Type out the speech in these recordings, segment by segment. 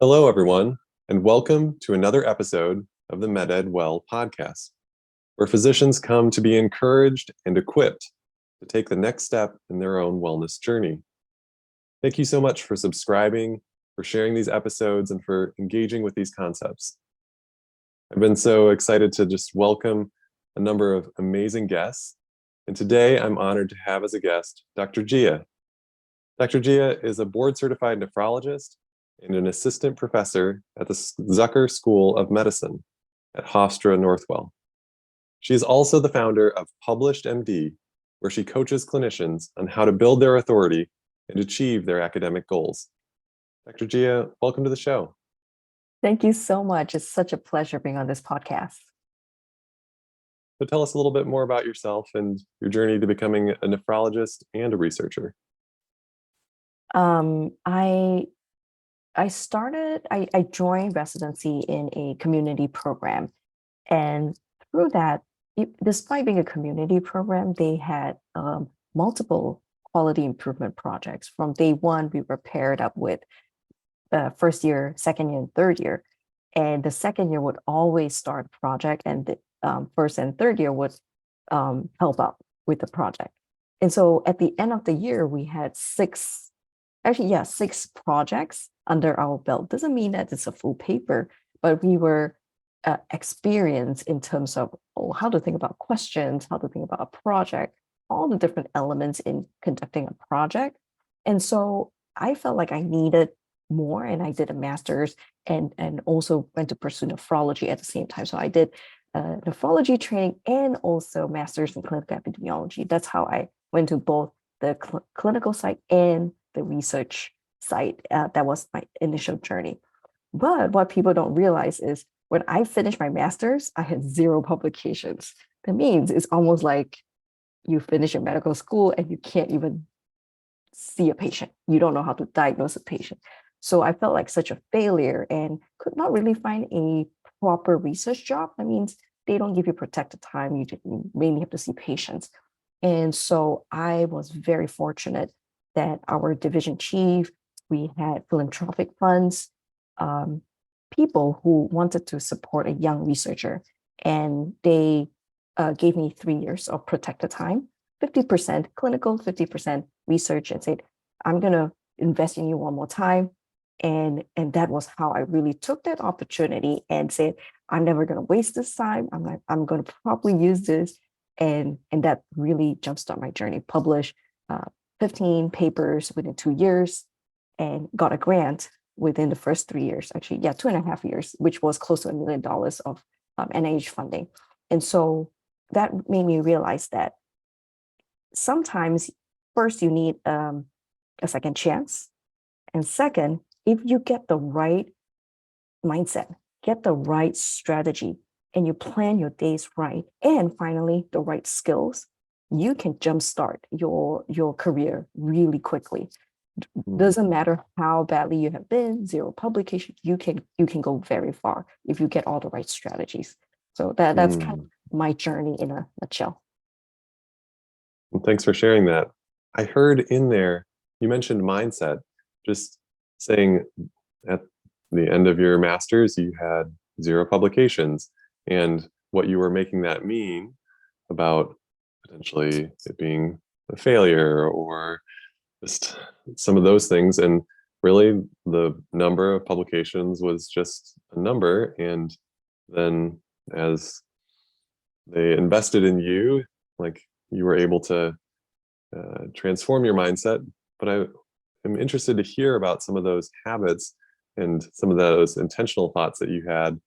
Hello, everyone, and welcome to another episode of the MedEd Well podcast, where physicians come to be encouraged and equipped to take the next step in their own wellness journey. Thank you so much for subscribing, for sharing these episodes, and for engaging with these concepts. I've been so excited to just welcome a number of amazing guests, and today I'm honored to have as a guest Dr. Jia. Dr. Jia is a board-certified nephrologist and an assistant professor at the Zucker School of Medicine at Hofstra Northwell. She is also the founder of Published MD, where she coaches clinicians on how to build their authority and achieve their academic goals. Dr. Jia, welcome to the show. Thank you so much. It's such a pleasure being on this podcast. So tell us a little bit more about yourself and your journey to becoming a nephrologist and a researcher. I joined residency in a community program, and through that, despite being a community program, they had multiple quality improvement projects. From day one, we were paired up with first year, second year, and third year, and the second year would always start a project, and the first and third year would help out with the project. And so at the end of the year, we had six projects under our belt. Doesn't mean that it's a full paper, but we were experienced in terms of how to think about questions, how to think about a project, all the different elements in conducting a project. And so I felt like I needed more, and I did a master's and also went to pursue nephrology at the same time. So I did nephrology training and also master's in clinical epidemiology. That's how I went to both the clinical side and the research side. That was my initial journey. But what people don't realize is when I finished my master's, I had 0 publications. That means it's almost like you finish your medical school and you can't even see a patient. You don't know how to diagnose a patient. So I felt like such a failure and could not really find a proper research job. That means they don't give you protected time. You mainly have to see patients. And so I was very fortunate that our division chief, we had philanthropic funds, people who wanted to support a young researcher. And they gave me 3 years of protected time, 50% clinical, 50% research, and said, I'm going to invest in you one more time. And that was how I really took that opportunity and said, I'm never going to waste this time. I'm going to properly use this. And that really jumpstart my journey. Published 15 papers within 2 years and got a grant within the first 3 years, actually, 2.5 years, which was close to $1 million of NIH funding. And so that made me realize that sometimes first you need a second chance. And second, if you get the right mindset, get the right strategy, and you plan your days right, and finally the right skills, you can jumpstart your career really quickly. Doesn't matter how badly you have been, 0 publication, you can go very far if you get all the right strategies. So that's kind of my journey in a nutshell. Well, thanks for sharing that. I heard in there, you mentioned mindset, just saying at the end of your master's, you had 0 publications, and what you were making that mean about potentially it being a failure or just some of those things. And really the number of publications was just a number. And then as they invested in you, like you were able to transform your mindset. But I am interested to hear about some of those habits and some of those intentional thoughts that you had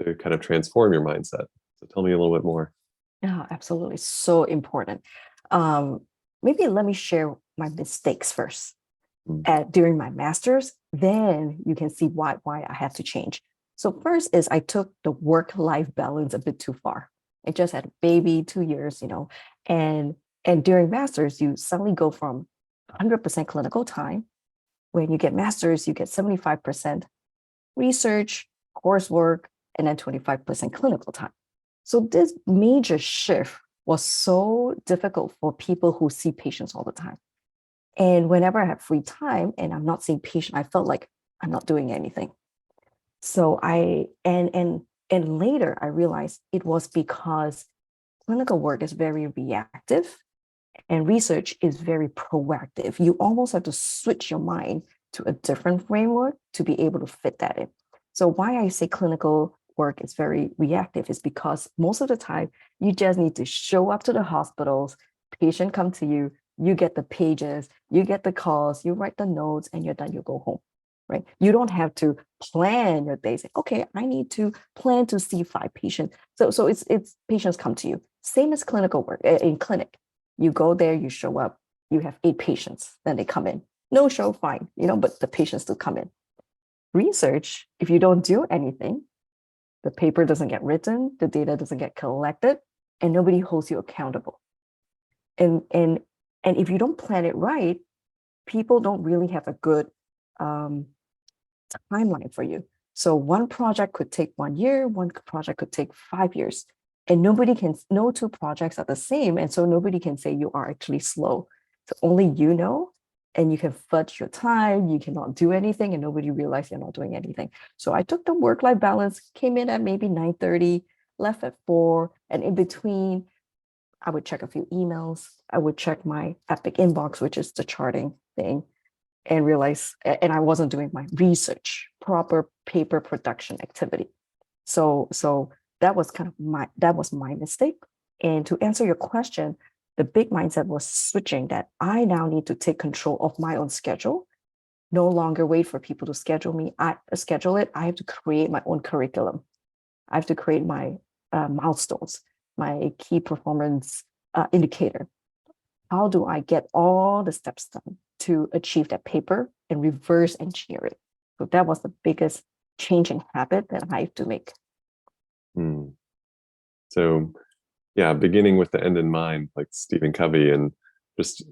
to kind of transform your mindset. So tell me a little bit more. Yeah, absolutely. So important. Maybe let me share my mistakes first. During my master's, then you can see why I had to change. So first is I took the work-life balance a bit too far. I just had a baby, 2 years, and during master's, you suddenly go from 100% clinical time. When you get master's, you get 75% research, coursework, and then 25% clinical time. So this major shift was so difficult for people who see patients all the time. And whenever I have free time and I'm not seeing patients, I felt like I'm not doing anything. So and later I realized it was because clinical work is very reactive and research is very proactive. You almost have to switch your mind to a different framework to be able to fit that in. So why I say clinical work is very reactive is because most of the time you just need to show up to the hospitals, patient come to you, you get the pages, you get the calls, you write the notes, and you're done, you go home, right? You don't have to plan your day. Say, okay, I need to plan to see 5 patients. So it's patients come to you. Same as clinical work in clinic. You go there, you show up, you have 8 patients, then they come in. No show, fine, but the patients still come in. Research, if you don't do anything, the paper doesn't get written, the data doesn't get collected, and nobody holds you accountable. And if you don't plan it right, people don't really have a good timeline for you. So one project could take 1 year, one project could take 5 years, and no 2 projects are the same. And so nobody can say you are actually slow. So only you know, and you can fudge your time, you cannot do anything, and nobody realizes you're not doing anything. So I took the work-life balance, came in at maybe 9:30, left at 4, and in between, I would check a few emails. I would check my Epic inbox, which is the charting thing, and realize, and I wasn't doing my research, proper paper production activity. So that was my mistake. And to answer your question, the big mindset was switching, that I now need to take control of my own schedule, no longer wait for people to schedule me. I schedule it. I have to create my own curriculum. I have to create my milestones, my key performance indicator. How do I get all the steps done to achieve that paper and reverse engineer it? So that was the biggest change in habit that I have to make. So, yeah, beginning with the end in mind, like Stephen Covey, and just,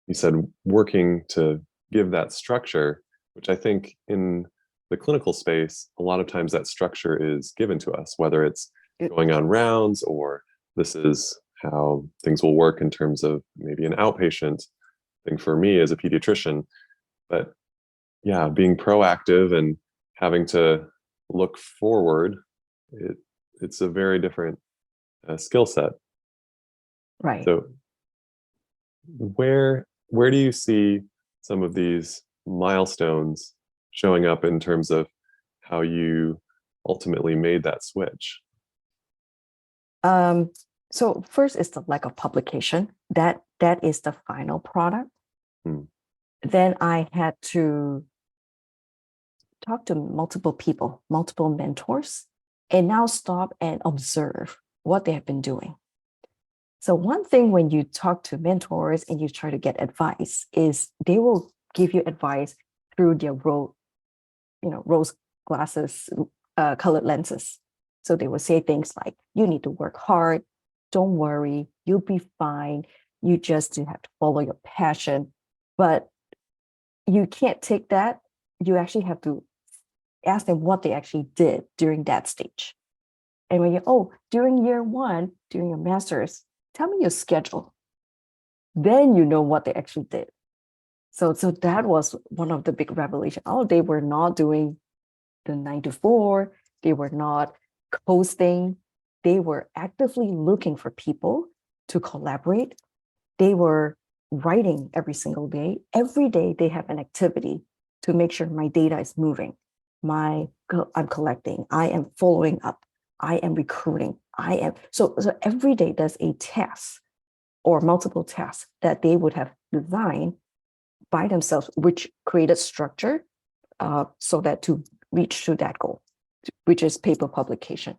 you said, working to give that structure, which I think in the clinical space, a lot of times that structure is given to us, whether it's going on rounds or this is how things will work in terms of maybe an outpatient thing for me as a pediatrician. But yeah, being proactive and having to look forward, it's a very different skill set. Right. So where do you see some of these milestones showing up in terms of how you ultimately made that switch? So first is the lack of publication. That is the final product. Then I had to talk to multiple people, multiple mentors, and now stop and observe what they have been doing. So one thing when you talk to mentors and you try to get advice is they will give you advice through their rose glasses, colored lenses. So they will say things like, you need to work hard, don't worry, you'll be fine, you just have to follow your passion. But you can't take that. You actually have to ask them what they actually did during that stage. And when during year 1, during your master's, tell me your schedule. Then you know what they actually did. So that was one of the big revelations. They were not doing the 9 to 4. They were not coasting. They were actively looking for people to collaborate. They were writing every single day. Every day they have an activity to make sure my data is moving. I'm collecting. I am following up. I am recruiting. So every day there's a task or multiple tasks that they would have designed by themselves, which created structure so that to reach to that goal, which is paper publication.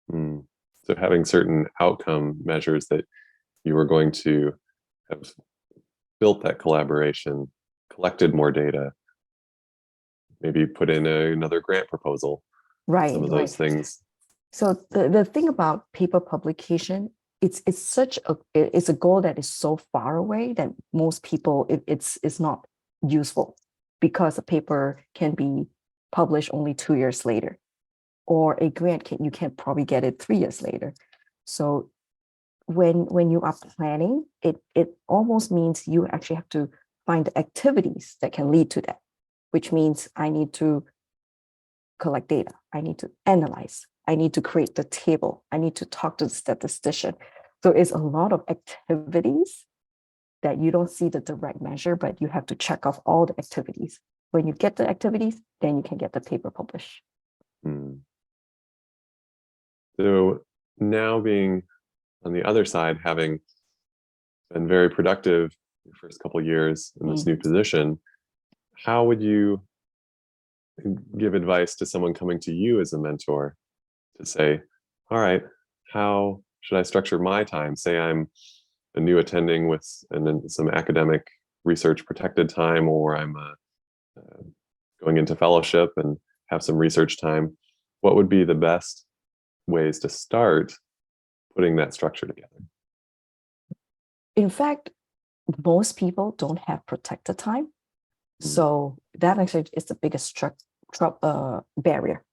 So having certain outcome measures that you were going to have built that collaboration, collected more data, maybe put in another grant proposal, right? Some of those things. So the thing about paper publication, it's a goal that is so far away that most people it's not useful, because a paper can be published only 2 years later, or a grant you can probably get it 3 years later. So when you are planning, it almost means you actually have to find the activities that can lead to that, which means I need to collect data. I need to analyze. I need to create the table. I need to talk to the statistician. So it's a lot of activities that you don't see the direct measure, but you have to check off all the activities. When you get the activities, then you can get the paper published. Hmm. So now being on the other side, having been very productive your first couple of years in this new position, how would you give advice to someone coming to you as a mentor to say, all right, how should I structure my time? Say I'm a new attending with some academic research protected time, or I'm going into fellowship and have some research time. What would be the best ways to start putting that structure together? In fact, most people don't have protected time. So that actually is the biggest barrier.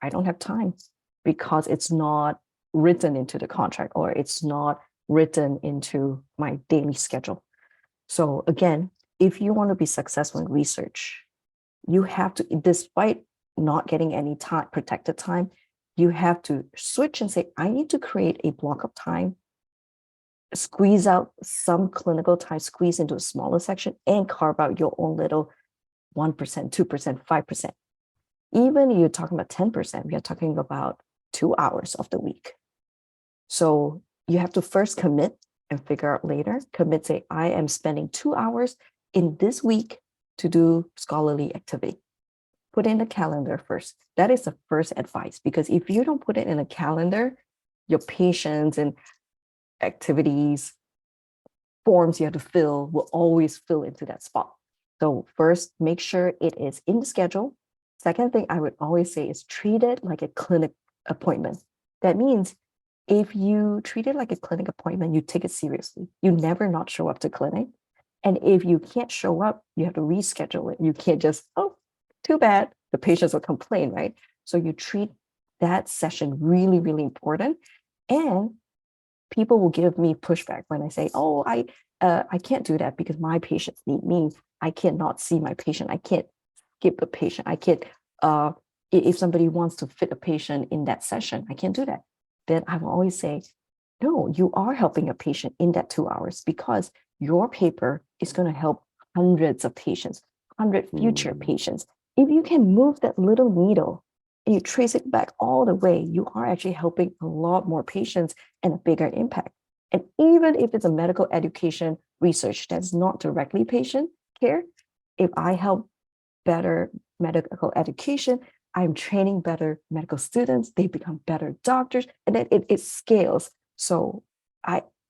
I don't have time because it's not written into the contract or it's not written into my daily schedule. So again, if you want to be successful in research, you have to, despite not getting any time, protected time, you have to switch and say, I need to create a block of time, squeeze out some clinical time, squeeze into a smaller section, and carve out your own little 1%, 2%, 5%. Even you're talking about 10%, we are talking about 2 hours of the week. So you have to first commit and figure out later, commit, say, I am spending 2 hours in this week to do scholarly activity. Put in the calendar first. That is the first advice, because if you don't put it in a calendar, your patients and activities, forms you have to fill will always fill into that spot. So first, make sure it is in the schedule. Second thing I would always say is treat it like a clinic appointment. That means if you treat it like a clinic appointment, you take it seriously. You never not show up to clinic. And if you can't show up, you have to reschedule it. You can't just, oh, too bad. The patients will complain, right? So you treat that session really, really important. And people will give me pushback when I say, oh, I can't do that because my patients need me. I cannot see my patient. I can't skip a patient. I can't, if somebody wants to fit a patient in that session, I can't do that. Then I will always say, no, you are helping a patient in that 2 hours because your paper is going to help hundreds of patients, 100 future patients. If you can move that little needle and you trace it back all the way, you are actually helping a lot more patients and a bigger impact. And even if it's a medical education research that's not directly patient care, if I help better medical education, I'm training better medical students, they become better doctors, and then it scales. So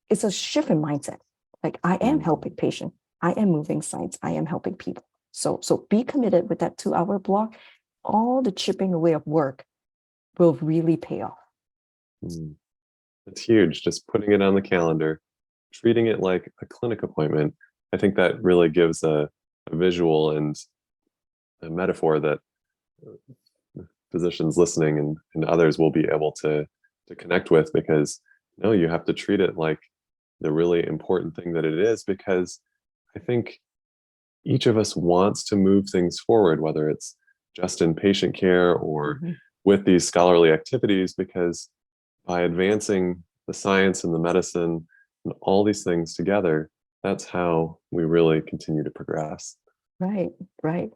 it's a shift in mindset. Like I am helping patients, I am moving science, I am helping people. So be committed with that 2 hour block. All the chipping away of work will really pay off. It's huge. Just putting it on the calendar, treating it like a clinic appointment. I think that really gives a visual and a metaphor that physicians listening and others will be able to connect with, because no, you have to treat it like the really important thing that it is, because I think each of us wants to move things forward, whether it's just in patient care or with these scholarly activities, because by advancing the science and the medicine and all these things together, that's how we really continue to progress. Right, right.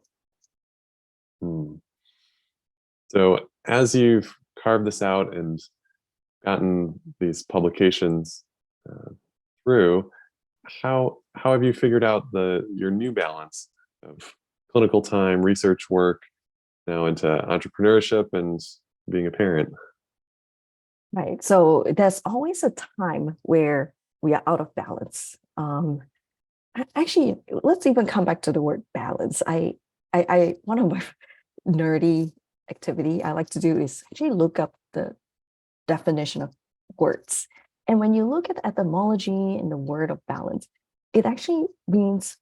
So as you've carved this out and gotten these publications through, how have you figured out your new balance of clinical time, research work, now into entrepreneurship and being a parent? Right. So there's always a time where we are out of balance. Actually, let's even come back to the word balance. I one of my nerdy activity I like to do is actually look up the definition of words. And when you look at the etymology in the word of balance, it actually means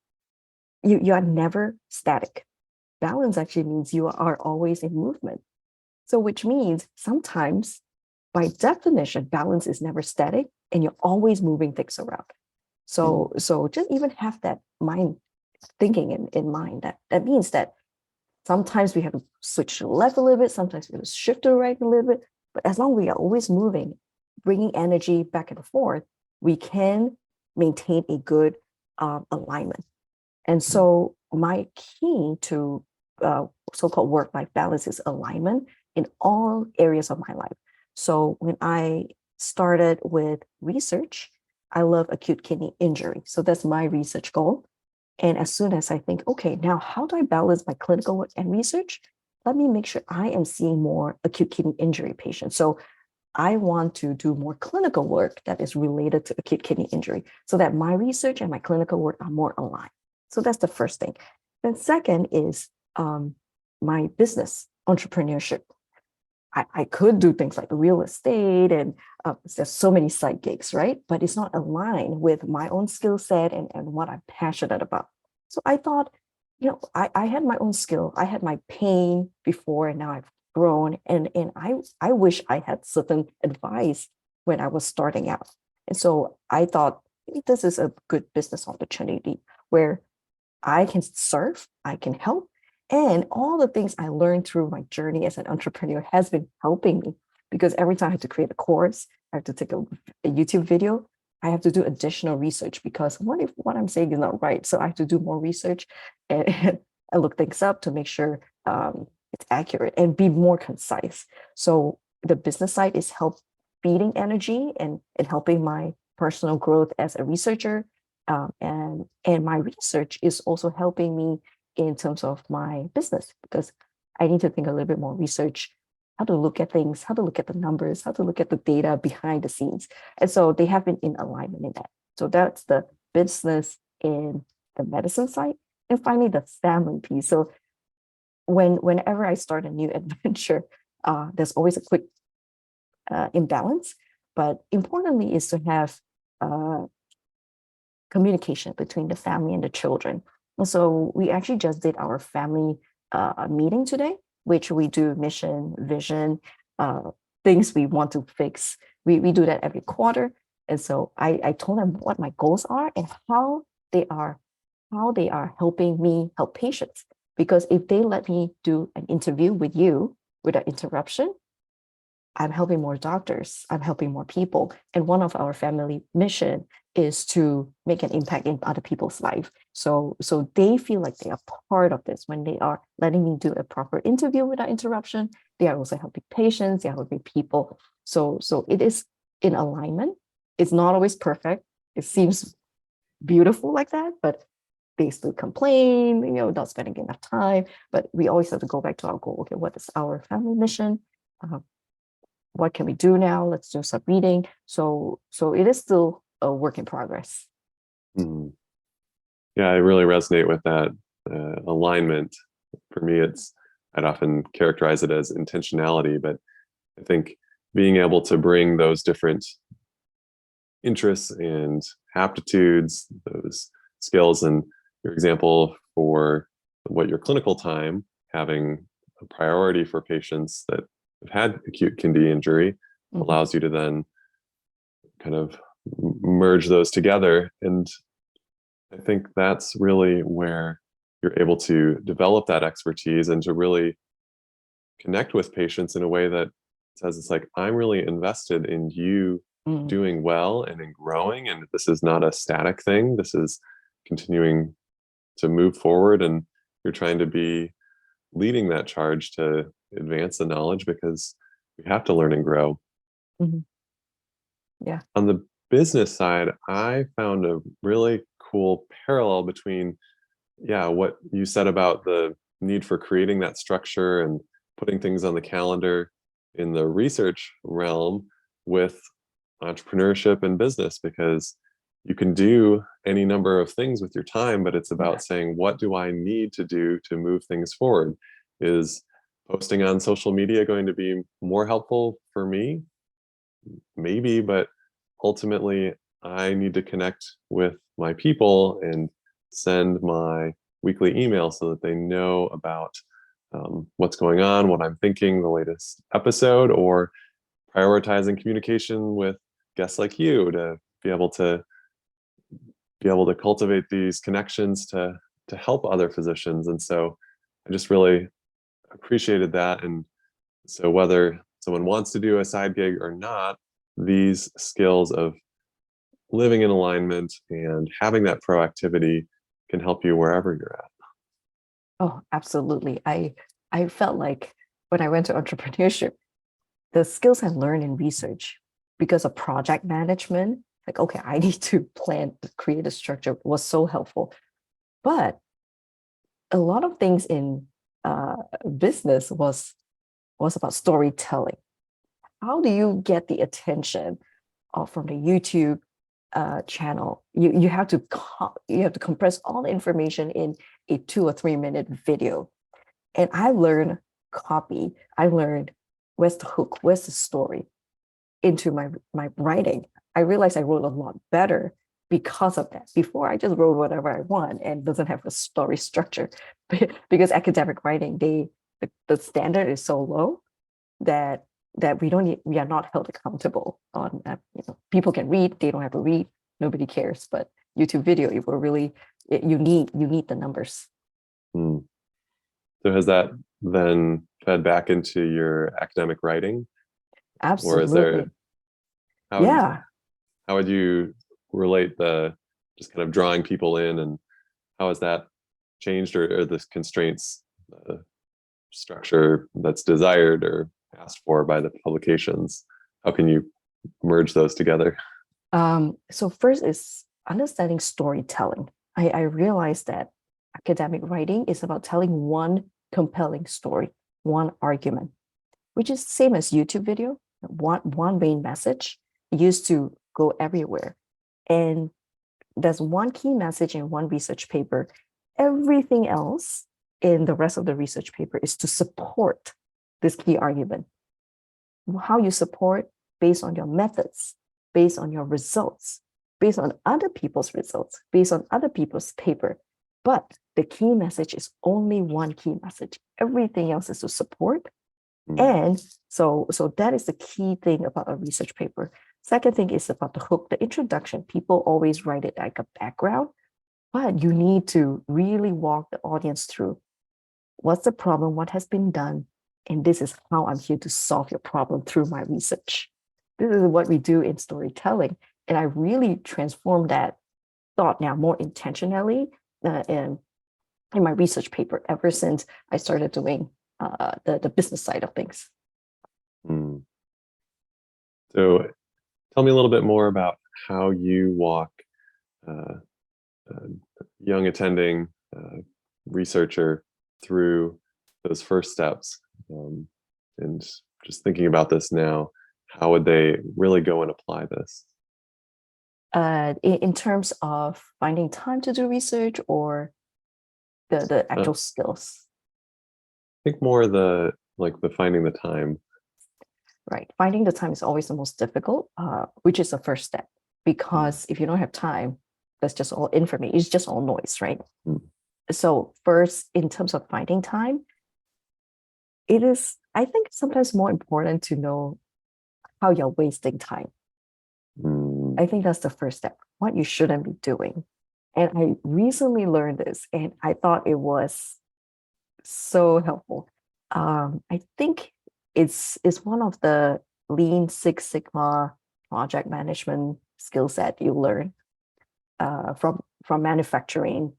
you are never static. Balance actually means you are always in movement. So which means sometimes by definition, balance is never static and you're always moving things around. So just even have that mind thinking in mind that means that Sometimes we have to switch to the left a little bit, sometimes we have to shift to the right a little bit. But as long as we are always moving, bringing energy back and forth, we can maintain a good alignment. And so my key to so-called work-life balance is alignment in all areas of my life. So when I started with research, I love acute kidney injury. So that's my research goal. And as soon as I think, okay, now how do I balance my clinical work and research? Let me make sure I am seeing more acute kidney injury patients. So I want to do more clinical work that is related to acute kidney injury so that my research and my clinical work are more aligned. So that's the first thing. Then second is my business entrepreneurship. I could do things like real estate and there's so many side gigs, right? But it's not aligned with my own skill set and what I'm passionate about. So I thought, I had my own skill. I had my pain before and now I've grown. And I wish I had certain advice when I was starting out. And so I thought this is a good business opportunity where I can serve, I can help, and all the things I learned through my journey as an entrepreneur has been helping me because every time I have to create a course, I have to take a YouTube video, I have to do additional research because what if what I'm saying is not right? So I have to do more research and look things up to make sure it's accurate and be more concise. So the business side is feeding energy and helping my personal growth as a researcher. And my research is also helping me in terms of my business because I need to think a little bit more research, how to look at things, how to look at the numbers, how to look at the data behind the scenes. And so they have been in alignment in that. So that's the business in the medicine side. And finally, the family piece. So whenever I start a new adventure, there's always a quick imbalance. But importantly is to have communication between the family and the children. And so we actually just did our family meeting today, which we do mission, vision, things we want to fix. We do that every quarter. And so I told them what my goals are and how they are helping me help patients. Because if they let me do an interview with you without interruption, I'm helping more doctors, I'm helping more people. And one of our family mission is to make an impact in other people's life. So they feel like they are part of this when they are letting me do a proper interview without interruption. They are also helping patients, they are helping people. So it is in alignment. It's not always perfect. It seems beautiful like that, but they still complain, not spending enough time. But we always have to go back to our goal. Okay, what is our family mission? What can we do now? Let's do some reading. So it is still a work in progress. Mm-hmm. Yeah, I really resonate with that alignment. For me, I'd often characterize it as intentionality, but I think being able to bring those different interests and aptitudes, those skills, and your example for what your clinical time, having a priority for patients that have had acute kidney injury, allows you to then kind of merge those together. And I think that's really where you're able to develop that expertise and to really connect with patients in a way that says it's like, I'm really invested in you doing well and in growing, and this is not a static thing. This is continuing to move forward, and you're trying to be leading that charge to advance the knowledge because we have to learn and grow. Yeah. On the business side, I found a really cool parallel between, what you said about the need for creating that structure and putting things on the calendar in the research realm with entrepreneurship and business, because you can do any number of things with your time, but it's about saying, what do I need to do to move things forward? Is posting on social media going to be more helpful for me? Maybe, but ultimately I need to connect with my people and send my weekly email so that they know about what's going on, what I'm thinking, the latest episode, or prioritizing communication with guests like you to be able to cultivate these connections to help other physicians. And so I just really appreciated that. And so whether someone wants to do a side gig or not, these skills of living in alignment and having that proactivity can help you wherever you're at. Oh, absolutely. I felt like when I went to entrepreneurship, the skills I learned in research because of project management, like, okay, I need to plan, create a structure, was so helpful. But a lot of things in business was about storytelling. How do you get the attention from the YouTube channel? You have to you have to compress all the information in a 2 or 3 minute video. And I learned copy. I learned where's the hook, where's the story into my writing. I realized I wrote a lot better because of that. Before I just wrote whatever I want and doesn't have a story structure. Because academic writing, the standard is so low that we are not held accountable on people can read, they don't have to read, nobody cares. But YouTube video, it will really you need the numbers. Hmm. So has that then fed back into your academic writing? Or is Absolutely. there, how would, Yeah. how would you relate the just kind of drawing people in, and how has that changed, or the constraints, structure that's desired or asked for by the publications? How can you merge those together? So first is understanding storytelling. I realized that academic writing is about telling one compelling story, one argument, which is same as YouTube video, one main message used to go everywhere. And there's one key message in one research paper. Everything else in the rest of the research paper is to support this key argument. How you support based on your methods, based on your results, based on other people's results, based on other people's paper. But the key message is only one key message. Everything else is to support. And so that is the key thing about a research paper. Second thing is about the hook, the introduction. People always write it like a background, but you need to really walk the audience through what's the problem, what has been done, and this is how I'm here to solve your problem through my research. This is what we do in storytelling. And I really transformed that thought now more intentionally in my research paper ever since I started doing the business side of things. Mm. So tell me a little bit more about how you walk uh, a young attending researcher through those first steps. And just thinking about this now, how would they really go and apply this? In terms of finding time to do research or the Uh, actual skills? I think more the finding the time. Right. Finding the time is always the most difficult, which is the first step. Because if you don't have time, that's just all information. It's just all noise, right? Mm. So first, in terms of finding time, it is, I think, sometimes more important to know how you're wasting time. Mm. I think that's the first step, what you shouldn't be doing. And I recently learned this, and I thought it was so helpful. I think it's one of the Lean Six Sigma project management skill set you learn from manufacturing.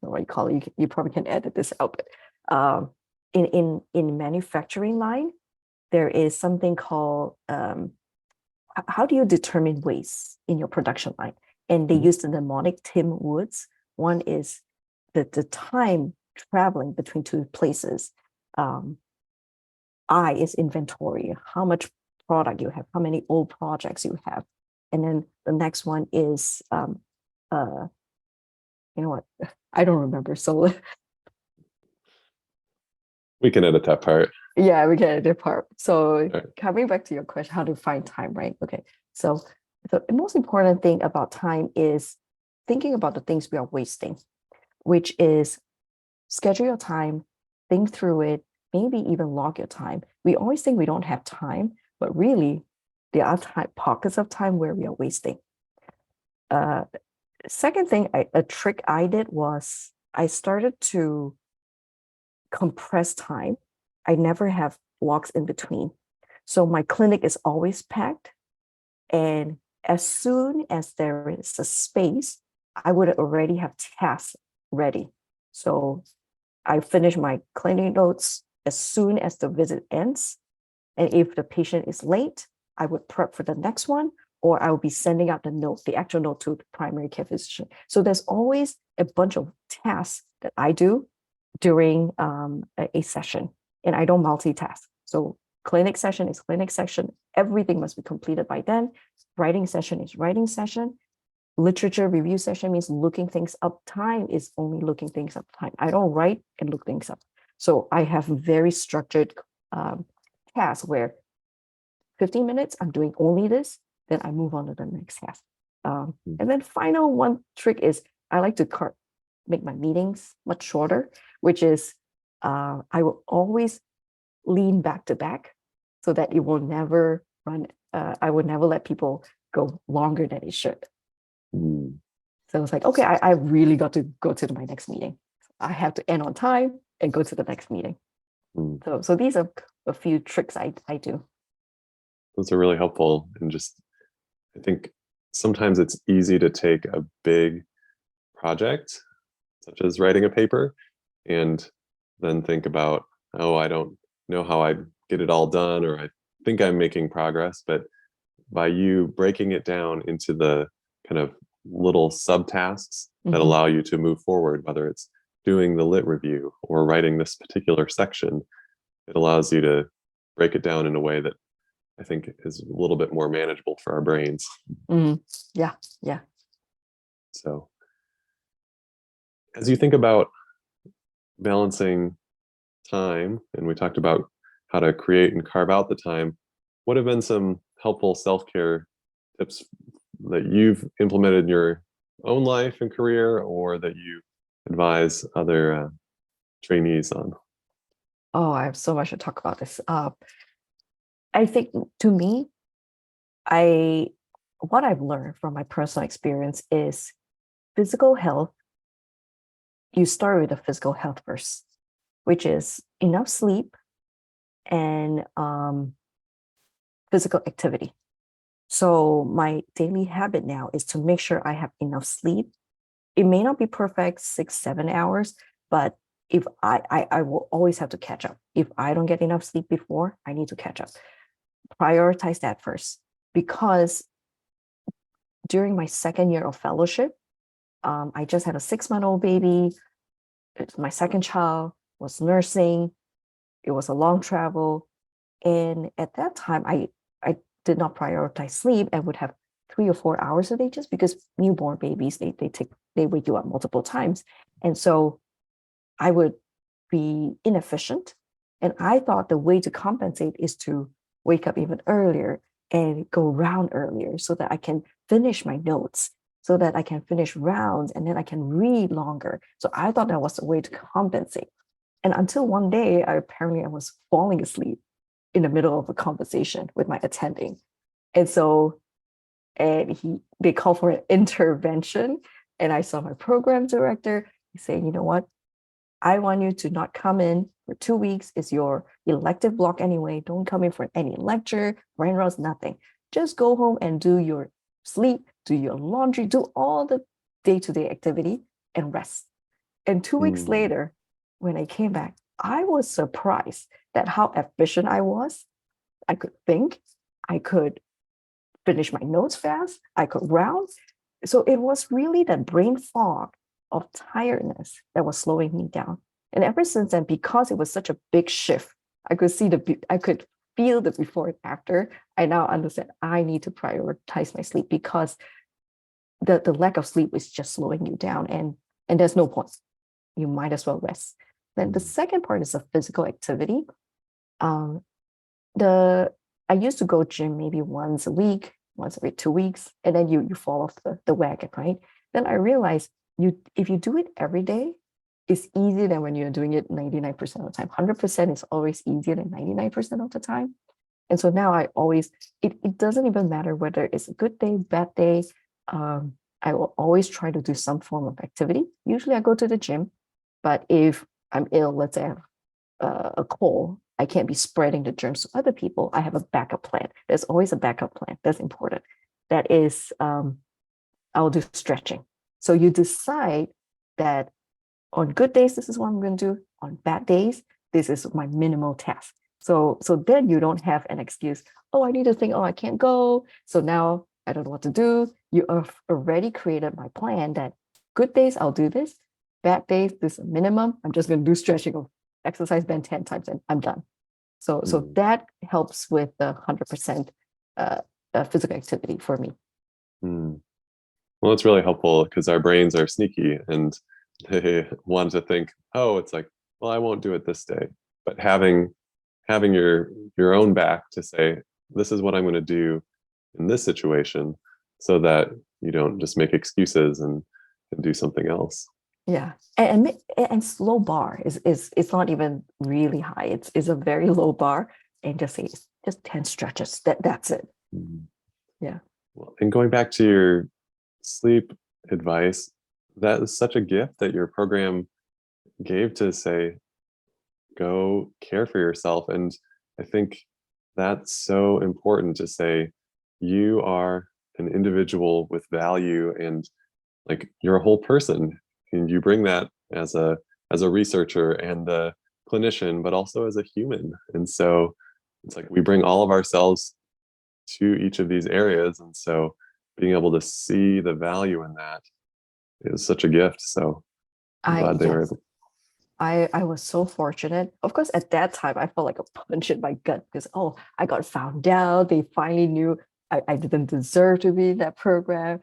What you call it? You probably can edit this out. But in manufacturing line, there is something called how do you determine waste in your production line? And they use the mnemonic Tim Woods. One is the time traveling between two places. I is inventory, how much product you have, how many old projects you have. And then the next one is, you know what, I don't remember. So We can edit that part. yeah, we get it apart. So Right. coming back to your question, how to find time, right? Okay. So the most important thing about time is thinking about the things we are wasting, which is schedule your time, think through it, maybe even log your time. We always think we don't have time, but really there are pockets of time where we are wasting. Second thing, a trick I did was I started to compressed time. I never have blocks in between. So my clinic is always packed. And as soon as there is a space, I would already have tasks ready. So I finish my clinic notes as soon as the visit ends. And if the patient is late, I would prep for the next one, or I will be sending out the note, the actual note to the primary care physician. So there's always a bunch of tasks that I do during a session, and I don't multitask. So clinic session is clinic session. Everything must be completed by then. Writing session is writing session. Literature review session means looking things up. Time is only looking things up time. I don't write and look things up. So I have very structured tasks where 15 minutes, I'm doing only this, then I move on to the next task. And then final one trick is I like to make my meetings much shorter, which is I will always lean back to back so that it will never run. I would never let people go longer than it should. So it's like, okay, I really got to go to my next meeting. I have to end on time and go to the next meeting. So these are a few tricks I do. Those are really helpful. And just, I think sometimes it's easy to take a big project, such as writing a paper, and then think about, oh, I don't know how I'd get it all done, or I think I'm making progress. But by you breaking it down into the kind of little subtasks that allow you to move forward, whether it's doing the lit review or writing this particular section, it allows you to break it down in a way that I think is a little bit more manageable for our brains. Yeah, yeah. So as you think about balancing time, and we talked about how to create and carve out the time, what have been some helpful self-care tips that you've implemented in your own life and career, or that you advise other trainees on? Oh, I have so much to talk about this. I think to me, what I've learned from my personal experience is physical health. You start with the physical health first, which is enough sleep and physical activity. So my daily habit now is to make sure I have enough sleep. It may not be perfect 6-7 hours, but if I will always have to catch up. If I don't get enough sleep before, I need to catch up. Prioritize that first, because during my second year of fellowship, I just had a 6-month-old baby. It's my second child, was nursing. It was a long travel. And at that time, I did not prioritize sleep and would have 3 or 4 hours a day, just because newborn babies, they wake you up multiple times. And so I would be inefficient. And I thought the way to compensate is to wake up even earlier and go round earlier so that I can finish my notes, so that I can finish rounds, and then I can read longer. So I thought that was the way to compensate. And until one day, I was falling asleep in the middle of a conversation with my attending. And so, they called for an intervention. And I saw my program director saying, you know what? I want you to not come in for 2 weeks. It's your elective block anyway. Don't come in for any lecture, brain rounds, nothing. Just go home and do your sleep, do your laundry, do all the day-to-day activity and rest. And 2 weeks later, when I came back, I was surprised at how efficient I was. I could think, I could finish my notes fast, I could round. So it was really that brain fog of tiredness that was slowing me down. And ever since then, because it was such a big shift, I could feel the before and after. I now understand I need to prioritize my sleep, because the lack of sleep is just slowing you down, and there's no point. You might as well rest. Then the second part is the physical activity. I used to go gym maybe once a week, once every 2 weeks, and then you fall off the wagon, right? Then I realized if you do it every day, it's easier than when you're doing it 99% of the time. 100% is always easier than 99% of the time. And so now it doesn't even matter whether it's a good day, bad day. I will always try to do some form of activity. Usually I go to the gym, but if I'm ill, let's say I have a call, I can't be spreading the germs to other people. I have a backup plan. There's always a backup plan. That's important. That is, I'll do stretching. So you decide that on good days, this is what I'm going to do. On bad days, this is my minimal task. So then you don't have an excuse. Oh, I need to think, oh, I can't go. So now I don't know what to do. You have already created my plan that good days, I'll do this. Bad days, this is a minimum. I'm just going to do stretching or exercise band 10 times and I'm done. So that helps with the 100% physical activity for me. Well, it's really helpful because our brains are sneaky and they want to think, oh, it's like, well, I won't do it this day. But having your own back to say, this is what I'm going to do in this situation, so that you don't just make excuses and do something else. Yeah, and slow bar is it's not even really high. It's a very low bar, and just say just 10 stretches. That's it. Yeah. Well, and going back to your sleep advice, that is such a gift that your program gave to say, go care for yourself. And I think that's so important to say, you are an individual with value and like you're a whole person. And you bring that as a researcher and a clinician, but also as a human. And so it's like we bring all of ourselves to each of these areas. And so being able to see the value in that is such a gift. So I'm glad they were able. I was so fortunate. Of course, at that time, I felt like a punch in my gut because, oh, I got found out. They finally knew I didn't deserve to be in that program.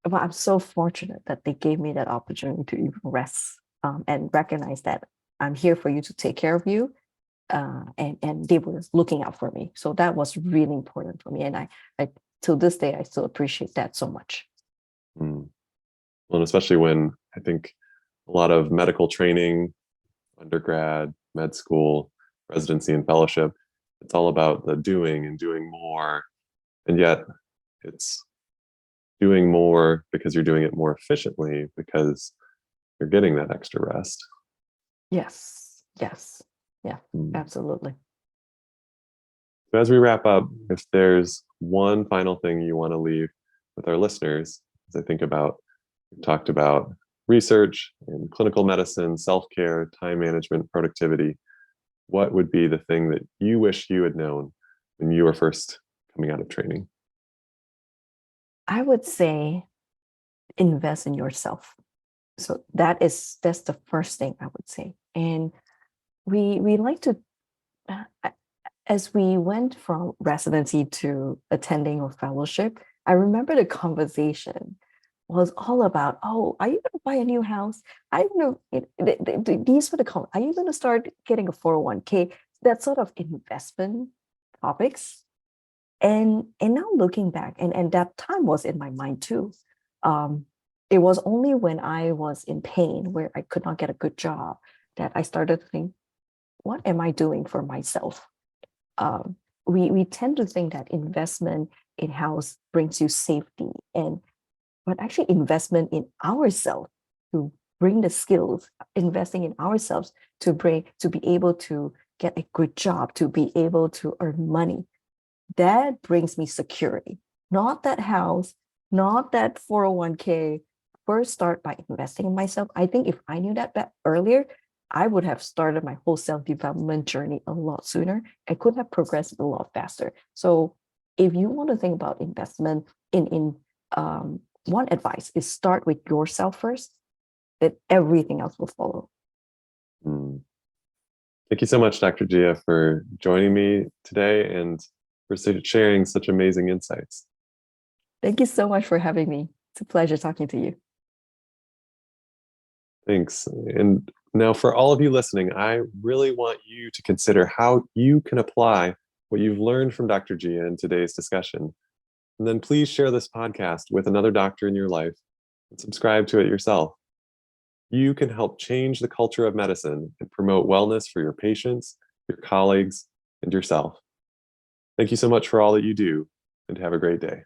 But I'm so fortunate that they gave me that opportunity to even rest and recognize that I'm here for you to take care of you. And they were looking out for me. So that was really important for me. And I till this day, I still appreciate that so much. Well, and especially when I think a lot of medical training, undergrad, med school, residency, and fellowship, it's all about the doing and doing more. And yet it's doing more because you're doing it more efficiently because you're getting that extra rest. Yes. Yeah, absolutely. So as we wrap up, if there's one final thing you want to leave with our listeners, as I think about, we talked about research and clinical medicine, self-care, time management, productivity, what would be the thing that you wish you had known when you were first coming out of training? I would say invest in yourself. So that's the first thing I would say. And we like to, as we went from residency to attending a fellowship, I remember the conversation was all about, oh, are you going to buy a new house? I don't know. These were the comments. Are you going to start getting a 401k? That sort of investment topics. And now looking back, and that time was in my mind too. It was only when I was in pain, where I could not get a good job, that I started to think, what am I doing for myself? We tend to think that investment in house brings you safety, but actually investment in ourselves to bring the skills, investing in ourselves to be able to get a good job, to be able to earn money. That brings me security, not that house, not that 401k. First, start by investing in myself. I think if I knew that earlier, I would have started my whole self-development journey a lot sooner. I could have progressed a lot faster. So if you want to think about investment in one advice is start with yourself first, that everything else will follow. Thank you so much, Dr. Jia, for joining me today and for sharing such amazing insights. Thank you so much for having me. It's a pleasure talking to you. Thanks. And now for all of you listening, I really want you to consider how you can apply what you've learned from Dr. Jia in today's discussion. And then please share this podcast with another doctor in your life and subscribe to it yourself. You can help change the culture of medicine and promote wellness for your patients, your colleagues, and yourself. Thank you so much for all that you do, and have a great day.